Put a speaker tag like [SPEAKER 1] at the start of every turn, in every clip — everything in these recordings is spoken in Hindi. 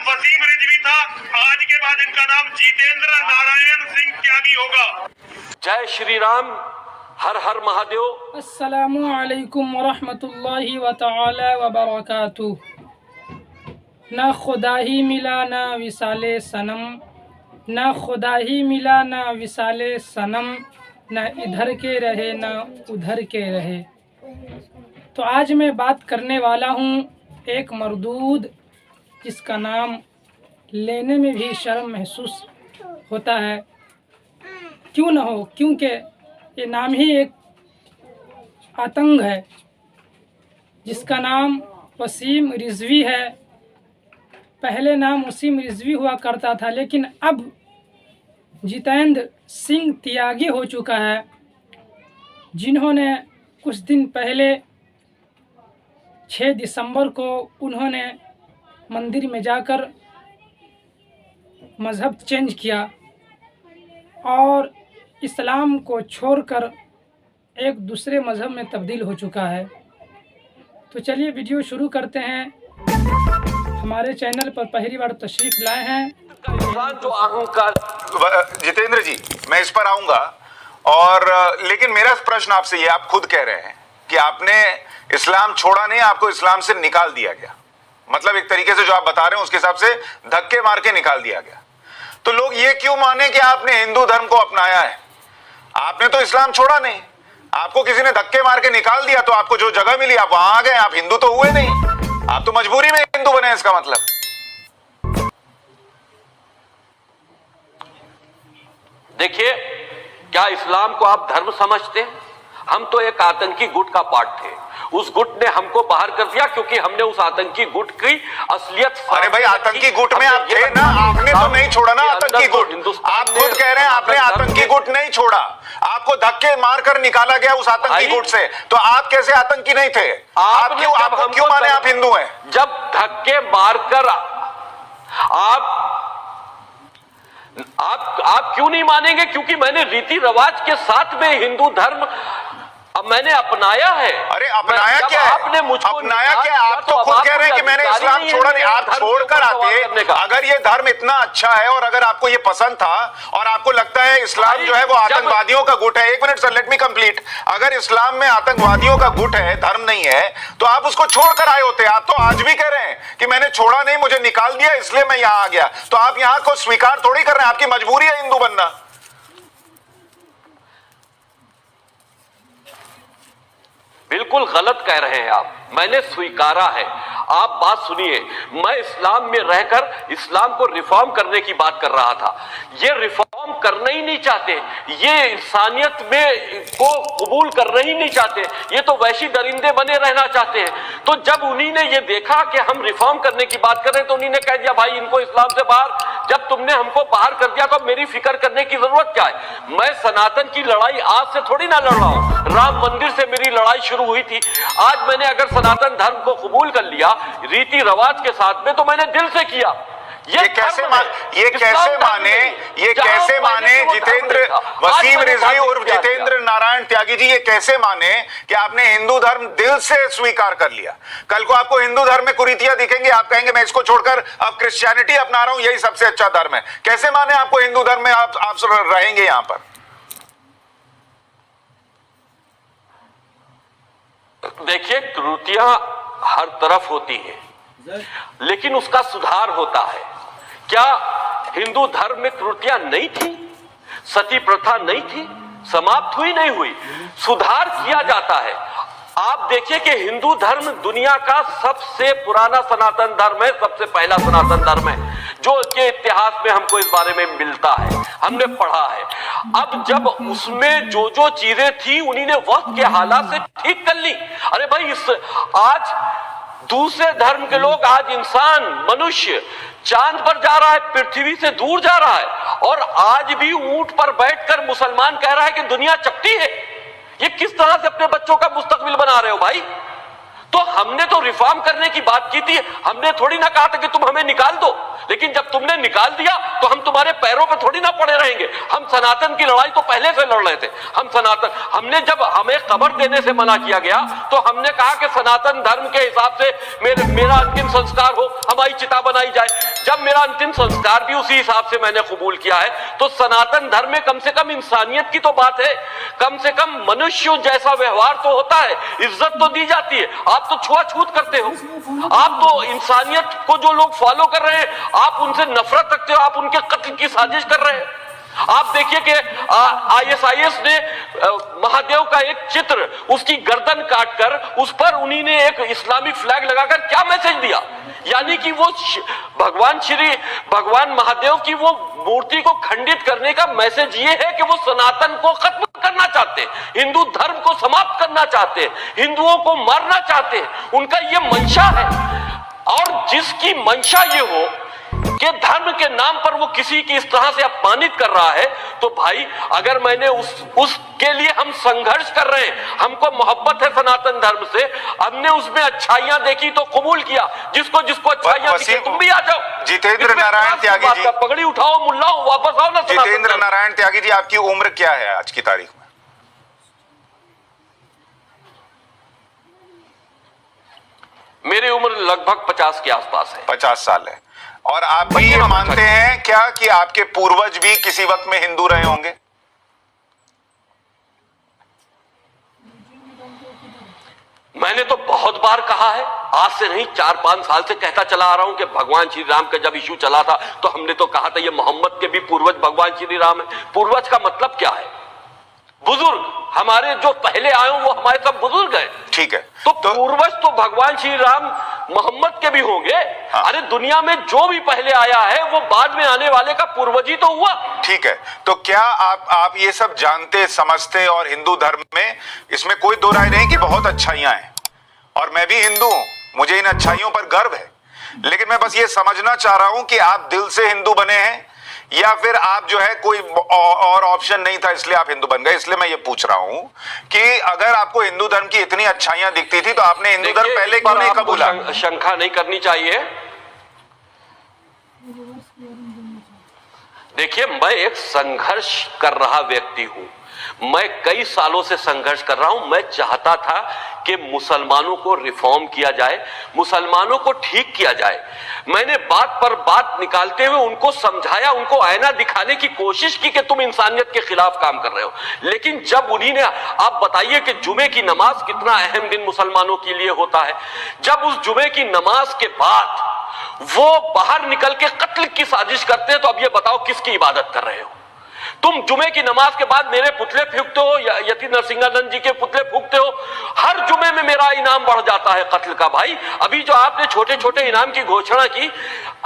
[SPEAKER 1] नाम वसीम रिजवी था, आज के बाद इनका नाम जितेंद्र नारायण सिंह त्यागी होगा।
[SPEAKER 2] जय श्री राम, हर हर महादेव।
[SPEAKER 3] अस्सलामु अलैकुम वरहमतुल्लाहि व तआला व बरकातुहू। ना खुदा ही मिला ना विसाले सनम, ना खुदा ही मिला ना विसाले सनम, ना इधर के रहे ना उधर के रहे। तो आज मैं बात करने वाला हूँ एक मरदूद जिसका नाम लेने में भी शर्म महसूस होता है। क्यों न हो, क्योंकि ये नाम ही एक आतंक है, जिसका नाम वसीम रिजवी है। पहले नाम वसीम रिजवी हुआ करता था, लेकिन अब जितेंद्र सिंह त्यागी हो चुका है, जिन्होंने कुछ दिन पहले 6 दिसंबर को उन्होंने मंदिर में जाकर मज़हब चेंज किया और इस्लाम को छोड़कर एक दूसरे मज़हब में तब्दील हो चुका है। तो चलिए वीडियो शुरू करते हैं। हमारे चैनल पर पहली बार तशरीफ लाए हैं
[SPEAKER 2] जो अहंकार।
[SPEAKER 4] जितेंद्र जी, मैं इस पर आऊंगा, और लेकिन मेरा प्रश्न आपसे ये, आप खुद कह रहे हैं कि आपने इस्लाम छोड़ा नहीं, आपको इस्लाम से निकाल दिया गया। मतलब एक तरीके से जो आप बता रहे हैं उसके हिसाब से धक्के मार के निकाल दिया गया। तो लोग ये क्यों माने कि आपने हिंदू धर्म को अपनाया है? आपने तो इस्लाम छोड़ा नहीं, आपको किसी ने धक्के मार के निकाल दिया, तो आपको जो जगह मिली आप वहां आ गए। आप हिंदू तो हुए नहीं, आप तो मजबूरी में हिंदू बने। इसका मतलब
[SPEAKER 2] देखिए, क्या इस्लाम को आप धर्म समझते हैं? हम तो एक आतंकी गुट का पार्ट थे, उस गुट ने हमको बाहर कर दिया क्योंकि हमने उस आतंकी गुट की असलियत।
[SPEAKER 4] अरे भाई, आतंकी गुट में आप थे ना, आपने तो नहीं छोड़ा ना आतंकी गुट। आप खुद कह रहे हैं आपने आतंकी गुट नहीं छोड़ा, आपको धक्के मारकर निकाला गया उस आतंकी गुट से। तो आप कैसे आतंकी नहीं थे? आपको क्यों माने आप हिंदू हैं?
[SPEAKER 2] जब धक्के मारकर आप क्यों नहीं मानेंगे? क्योंकि मैंने रीति रिवाज के साथ में हिंदू धर्म अब मैंने अपनाया है।
[SPEAKER 4] अरे अपनाया क्या है?
[SPEAKER 2] आपने मुझको
[SPEAKER 4] अपनाया क्या है? आप तो खुद कह रहे हैं कि मैंने इस्लाम छोड़ा नहीं। आप छोड़कर आते, अगर ये धर्म इतना अच्छा है और अगर आपको ये पसंद था और आपको लगता है इस्लाम जो है वो आतंकवादियों का गुट है। एक minute sir, let me complete. अगर इस्लाम में आतंकवादियों का गुट है, धर्म नहीं है, तो आप उसको छोड़कर आए होते। आप तो आज भी कह रहे हैं कि मैंने छोड़ा नहीं, मुझे निकाल दिया इसलिए मैं यहां आ गया। तो आप यहां को स्वीकार थोड़ी कर रहे हैं, आपकी मजबूरी है हिंदू बनना।
[SPEAKER 2] बिल्कुल गलत कह रहे हैं आप, मैंने स्वीकारा है। आप बात सुनिए, मैं इस्लाम में रहकर इस्लाम को रिफॉर्म करने की बात कर रहा था। ये रिफॉर्म करना ही नहीं चाहते, ये इंसानियत में को कबूल करना ही नहीं चाहते, ये तो वैसी दरिंदे बने रहना चाहते हैं। तो जब उन्हीं ने ये देखा कि हम रिफॉर्म करने की बात कर रहे हैं, तो उन्हीं ने कह दिया भाई इनको इस्लाम से बाहर। जब तुमने हमको बाहर कर दिया तो मेरी फिक्र करने की जरूरत क्या है? मैं सनातन की लड़ाई आज से थोड़ी ना लड़ रहा हूं, राम मंदिर से मेरी लड़ाई शुरू हुई थी। आज मैंने अगर सनातन धर्म को कबूल कर लिया रीति रिवाज के साथ में, तो मैंने दिल से किया।
[SPEAKER 4] ये कैसे माने जितेंद्र वसीम रिजवी उर्फ जितेंद्र नारायण त्यागी जी, ये कैसे माने कि आपने हिंदू धर्म दिल से स्वीकार कर लिया? कल को आपको हिंदू धर्म में कुरीतियां दिखेंगी, आप कहेंगे मैं इसको छोड़कर अब क्रिश्चियनिटी अपना रहा हूं, यही सबसे अच्छा धर्म है। कैसे माने आपको हिंदू धर्म में आप रहेंगे यहां पर?
[SPEAKER 2] देखिए, त्रुटियां हर तरफ होती है, लेकिन उसका सुधार होता है। क्या हिंदू धर्म में त्रुटियां नहीं थी? सती प्रथा नहीं थी? समाप्त हुई नहीं हुई? सुधार किया जाता है। आप देखिए कि हिंदू धर्म दुनिया का सबसे पुराना सनातन धर्म है, सबसे पहला सनातन धर्म है, जो के इतिहास में हमको इस बारे में मिलता है, हमने पढ़ा है। अब जब उसमें जो जो चीजें थी उन्हीं ने वक्त के हालात से ठीक कर ली। अरे भाई, आज दूसरे धर्म के लोग, आज इंसान मनुष्य चांद पर जा रहा है, पृथ्वी से दूर जा रहा है, और आज भी ऊंट पर बैठकर मुसलमान कह रहा है कि दुनिया चपटी है। ये किस तरह से अपने बच्चों का मुस्तकबिल बना रहे हो भाई? तो हमने तो रिफॉर्म करने की बात की थी, हमने थोड़ी ना कहा था कि तुम हमें निकाल दो, लेकिन जब तुमने निकाल दिया तो हम तुम्हारे तुम्हारे पैरों पे थोड़ी ना पड़े रहेंगे। हम सनातन की लड़ाई तो पहले से लड़ रहे थे। हम सनातन, हमने जब हमें कब्र देने से मना किया गया तो हमने कहा कि सनातन धर्म के हिसाब से मेरा अंतिम संस्कार हो, हमारी चिता बनाई जाए। जब मेरा अंतिम संस्कार भी उसी हिसाब से मैंने कबूल किया है, तो सनातन धर्म में कम से कम इंसानियत की तो बात है, कम से कम मनुष्य जैसा व्यवहार तो होता है, इज्जत तो दी जाती है। आप तो छुआछूत करते हो, आप तो इंसानियत को जो लोग फॉलो कर रहे हैं आप उनसे नफरत रखते हो, आप उनके कत्ल की साजिश कर रहे हैं। आप देखिए कि ISIS ने महादेव का एक चित्र, उसकी गर्दन काटकर उस पर उन्हीं ने एक इस्लामिक फ्लैग लगाकर क्या मैसेज दिया, यानी कि वो भगवान महादेव की वो मूर्ति को खंडित करने का मैसेज ये है कि वो सनातन को खत्म करना चाहते हैं, हिंदू धर्म को समाप्त करना चाहते हैं, हिंदुओं को मारना चाहते हैं, उनका ये मंशा है। और जिसकी मंशा ये हो कि धर्म के नाम पर वो किसी की इस तरह से अपमानित कर रहा है, तो भाई अगर मैंने उसके लिए हम संघर्ष कर रहे हैं, हमको मोहब्बत है सनातन धर्म से, हमने उसमें अच्छाइयां देखी तो कबूल किया, जिसको अच्छाइयां दिखे तुम भी आ जाओ।
[SPEAKER 4] जितेंद्र नारायण त्यागी जी,
[SPEAKER 2] पगड़ी उठाओ, मुल्लाओ, वापस आओ ना।
[SPEAKER 4] जितेंद्र नारायण त्यागी जी, आपकी उम्र क्या है आज की तारीख में?
[SPEAKER 2] मेरी उम्र लगभग 50 के आसपास है।
[SPEAKER 4] 50 साल है। और आप भी ये मानते हैं क्या कि आपके पूर्वज भी किसी वक्त में हिंदू रहे होंगे?
[SPEAKER 2] मैंने तो बहुत बार कहा है, आज से नहीं 4-5 साल से कहता चला आ रहा हूं कि भगवान श्री राम का जब इशू चला था तो हमने तो कहा था ये मोहम्मद के भी पूर्वज भगवान श्री राम है। पूर्वज का मतलब क्या है? बुजुर्ग, हमारे जो पहले आए वो हमारे सब बुजुर्ग हैं।
[SPEAKER 4] ठीक है,
[SPEAKER 2] तो पूर्वज तो भगवान श्री राम मोहम्मद के भी होंगे।
[SPEAKER 4] हाँ।
[SPEAKER 2] अरे दुनिया में जो भी पहले आया है वो बाद में आने वाले का पूर्वज ही तो हुआ।
[SPEAKER 4] ठीक है, तो क्या आप ये सब जानते समझते, और हिंदू धर्म में इसमें कोई दो राय नहीं कि बहुत अच्छाइयां हैं, और मैं भी हिंदू हूं, मुझे इन अच्छाइयों पर गर्व है, लेकिन मैं बस ये समझना चाह रहा हूं कि आप दिल से हिंदू बने हैं या फिर आप जो है कोई और ऑप्शन नहीं था इसलिए आप हिंदू बन गए। इसलिए मैं ये पूछ रहा हूं कि अगर आपको हिंदू धर्म की इतनी अच्छाइयां दिखती थी तो आपने हिंदू धर्म पहले क्यों नहीं कबूला?
[SPEAKER 2] शंका नहीं करनी चाहिए। देखिए, मैं एक संघर्ष कर रहा व्यक्ति हूं, मैं कई सालों से संघर्ष कर रहा हूं। मैं चाहता था कि मुसलमानों को रिफॉर्म किया जाए, मुसलमानों को ठीक किया जाए। मैंने बात पर बात निकालते हुए उनको समझाया, उनको आईना दिखाने की कोशिश की कि तुम इंसानियत के खिलाफ काम कर रहे हो। लेकिन जब उन्हीं ने, आप बताइए कि जुमे की नमाज कितना अहम दिन मुसलमानों के लिए होता है, जब उस जुमे की नमाज के बाद वो बाहर निकल के कत्ल की साजिश करते हैं, तो अब ये बताओ किसकी इबादत कर रहे हो? तुम जुमे की नमाज के बाद मेरे पुतले फूंकते हो, यति नरसिंहानंद जी के पुतले फूंकते हो, हर जुमे में मेरा इनाम बढ़ जाता है कत्ल का। भाई अभी जो आपने छोटे छोटे इनाम की घोषणा की,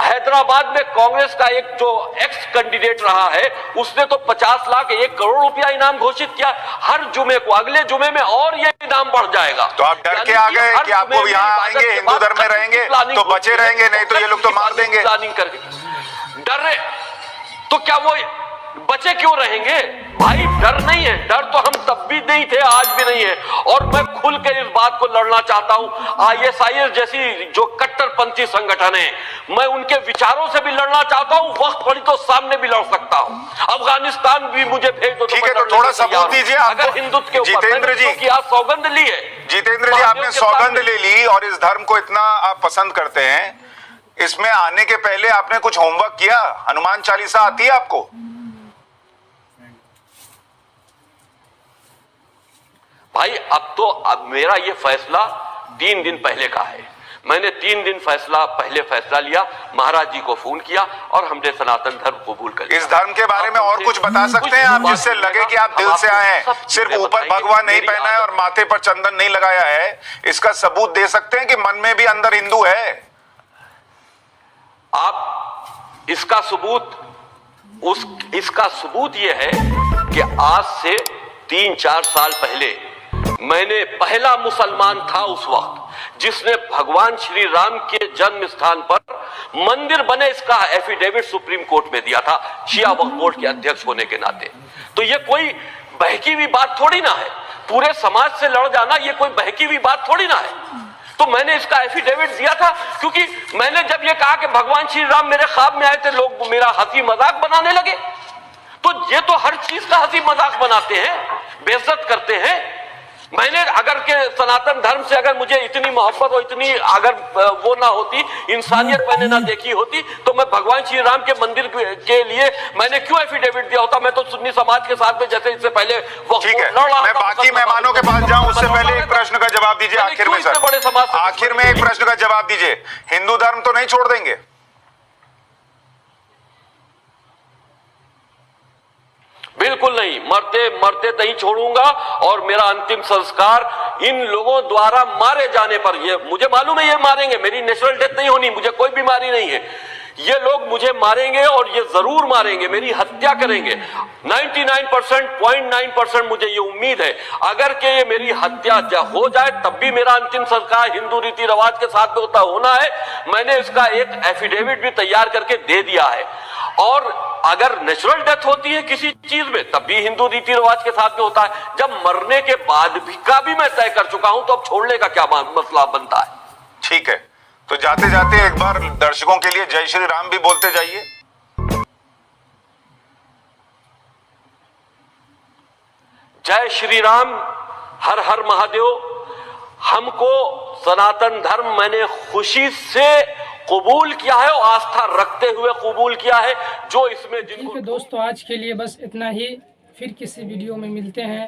[SPEAKER 2] हैदराबाद में कांग्रेस का एक जो एक्स कैंडिडेट रहा है उसने तो 50 लाख 1 करोड़ रुपया इनाम घोषित किया हर जुमे को, अगले जुमे में और ये इनाम बढ़ जाएगा।
[SPEAKER 4] तो आप डर के आ गए कि आपको यहाँ आएंगे, हिंदू धर्म में रहेंगे तो बचे रहेंगे, नहीं तो ये लोग तो मार देंगे।
[SPEAKER 2] प्लानिंग करके डर रहे तो क्या वो बचे क्यों रहेंगे? भाई डर नहीं है, डर तो हम तब भी नहीं थे, आज भी नहीं है। और मैं खुल कर इस बात को लड़ना चाहता हूं। ISIS जैसी जो कट्टरपंथी संगठन है, मैं उनके विचारों से भी लड़ना चाहता हूं, वक्त पड़ी तो सामने भी लड़ सकता हूं। अफगानिस्तान भी मुझे भेज दो।
[SPEAKER 4] ठीक है, तो थोड़ा सबूत दीजिए।
[SPEAKER 2] अगर हिंदुत्व के ऊपर
[SPEAKER 4] जितेंद्र जी
[SPEAKER 2] की आज सौगंध ली है,
[SPEAKER 4] जितेंद्र जी आपने सौगंध ले ली और इस धर्म को इतना आप पसंद करते हैं, इसमें आने के पहले आपने कुछ होमवर्क किया? हनुमान चालीसा आती है आपको?
[SPEAKER 2] भाई अब मेरा ये फैसला 3 दिन पहले का है। मैंने 3 दिन पहले फैसला लिया, महाराज जी को फोन किया और हमने सनातन धर्म कबूल कर लिया।
[SPEAKER 4] इस धर्म के बारे में और कुछ बता सकते हैं आप जिससे लगे कि आप दिल से आए हैं? सिर्फ ऊपर भगवा नहीं पहना है और माथे पर चंदन नहीं लगाया है, इसका सबूत दे सकते हैं कि मन में भी अंदर हिंदू है? आप इसका सबूत ये है कि आज से 3-4 साल पहले मैंने पहला मुसलमान था उस वक्त जिसने भगवान श्री राम के जन्म स्थान पर मंदिर बने इसका एफिडेविट सुप्रीम कोर्ट में दिया था, शिया वक्फ बोर्ड के अध्यक्ष होने के नाते। तो ये कोई बहकी हुई बात थोड़ी ना है, पूरे समाज से लड़ जाना ये कोई बहकी हुई बात थोड़ी ना है।
[SPEAKER 2] तो मैंने इसका एफिडेविट दिया था, क्योंकि मैंने जब ये कहा कि भगवान श्री राम मेरे ख्वाब में आए थे, लोग मेरा हंसी मजाक बनाने लगे। तो ये तो हर चीज का हंसी मजाक बनाते हैं, बेइज्जत करते हैं। मैंने अगर के सनातन धर्म से अगर मुझे इतनी मोहब्बत और इतनी अगर वो ना होती, इंसानियत मैंने ना देखी होती, तो मैं भगवान श्री राम के मंदिर के लिए मैंने क्यों एफिडेविट दिया होता? मैं तो सुन्नी समाज के साथ में जैसे इससे पहले
[SPEAKER 4] ठीक है, मैं बाकी मेहमानों के पास जाऊं उससे पहले एक प्रश्न का जवाब दीजिए आखिर में सर।
[SPEAKER 2] बड़े समाज
[SPEAKER 4] आखिर में एक प्रश्न का जवाब दीजिए, हिंदू धर्म तो नहीं छोड़ देंगे?
[SPEAKER 2] बिल्कुल नहीं, मरते मरते नहीं छोड़ूंगा। और मेरा अंतिम संस्कार इन लोगों द्वारा मारे जाने पर, ये मुझे मालूम है ये मारेंगे, मेरी नेचुरल डेथ नहीं होनी, मुझे कोई बीमारी नहीं है, ये लोग मुझे मारेंगे और ये जरूर मारेंगे, मेरी हत्या करेंगे। 99.9% मुझे ये उम्मीद है, अगर के ये मेरी हत्या हो जाए तब भी मेरा अंतिम संस्कार हिंदू रीति रिवाज के साथ में होना है। मैंने इसका एक एफिडेविट भी तैयार करके दे दिया है। और अगर नेचुरल डेथ होती है किसी चीज में तब भी हिंदू रीति रिवाज के साथ में होता है। जब मरने के बाद भी का भी मैं तय कर चुका हूं, तो अब छोड़ने का क्या मसला बनता है?
[SPEAKER 4] ठीक है, तो जाते जाते एक बार दर्शकों के लिए जय श्री राम भी बोलते जाइए।
[SPEAKER 2] जय श्री राम, हर हर महादेव। हमको सनातन धर्म मैंने खुशी से कबूल किया है और आस्था रखते हुए कबूल किया है। जो इसमें जिनको
[SPEAKER 3] ठीक है दोस्तों, आज के लिए बस इतना ही, फिर किसी वीडियो में मिलते हैं।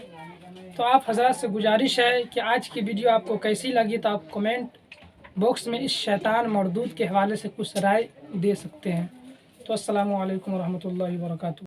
[SPEAKER 3] तो आप हजरात से गुजारिश है कि आज की वीडियो आपको कैसी लगी, तो आप कमेंट बॉक्स में इस शैतान मरदूद के हवाले से कुछ राय दे सकते हैं। तो अस्सलामु अलैकुम रहमतुल्लाहि व बरकातुहू।